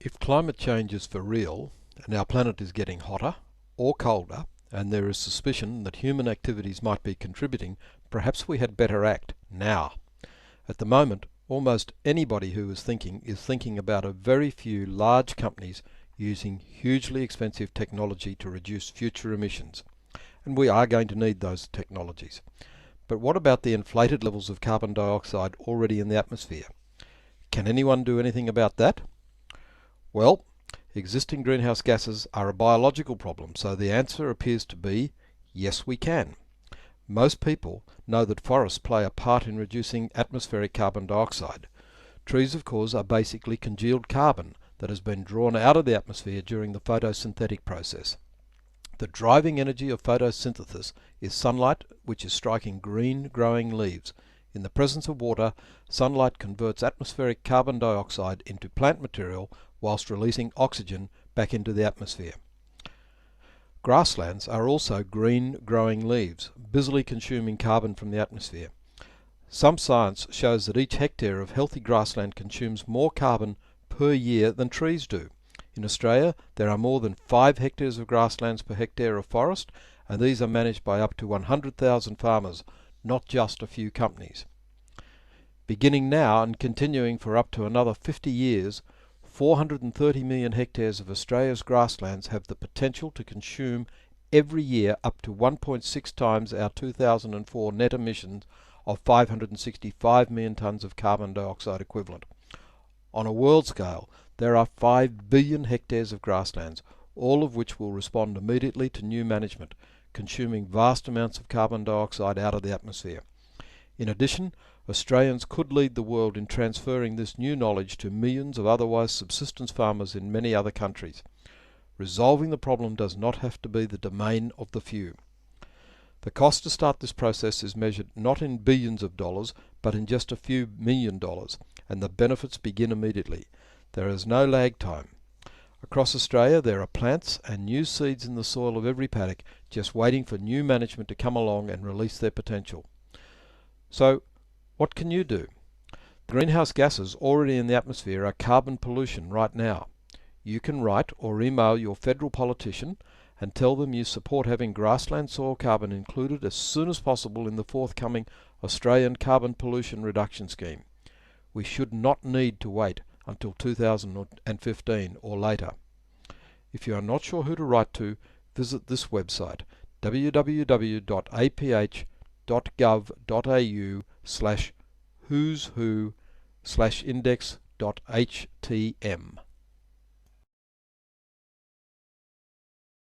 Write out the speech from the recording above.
If climate change is for real, and our planet is getting hotter or colder, and there is suspicion that human activities might be contributing, perhaps we had better act now. At the moment, almost anybody who is thinking about a very few large companies using hugely expensive technology to reduce future emissions. And we are going to need those technologies. But what about the inflated levels of carbon dioxide already in the atmosphere? Can anyone do anything about that? Well, existing greenhouse gases are a biological problem, so the answer appears to be yes, we can. Most people know that forests play a part in reducing atmospheric carbon dioxide. Trees, of course, are basically congealed carbon that has been drawn out of the atmosphere during the photosynthetic process. The driving energy of photosynthesis is sunlight, which is striking green growing leaves. In the presence of water, sunlight converts atmospheric carbon dioxide into plant material whilst releasing oxygen back into the atmosphere. Grasslands are also green growing leaves, busily consuming carbon from the atmosphere. Some science shows that each hectare of healthy grassland consumes more carbon per year than trees do. In Australia, there are more than 5 hectares of grasslands per hectare of forest, and these are managed by up to 100,000 farmers, not just a few companies. Beginning now and continuing for up to another 50 years, 430 million hectares of Australia's grasslands have the potential to consume every year up to 1.6 times our 2004 net emissions of 565 million tonnes of carbon dioxide equivalent. On a world scale, there are 5 billion hectares of grasslands, all of which will respond immediately to new management, consuming vast amounts of carbon dioxide out of the atmosphere. In addition, Australians could lead the world in transferring this new knowledge to millions of otherwise subsistence farmers in many other countries. Resolving the problem does not have to be the domain of the few. The cost to start this process is measured not in billions of dollars, but in just a few $1 million, and the benefits begin immediately. There is no lag time. Across Australia there are plants and new seeds in the soil of every paddock, just waiting for new management to come along and release their potential. So, what can you do? The greenhouse gases already in the atmosphere are carbon pollution right now. You can write or email your federal politician and tell them you support having grassland soil carbon included as soon as possible in the forthcoming Australian Carbon Pollution Reduction Scheme. We should not need to wait until 2015 or later. If you are not sure who to write to, visit this website www.aph.gov.au/who's who/index.htm.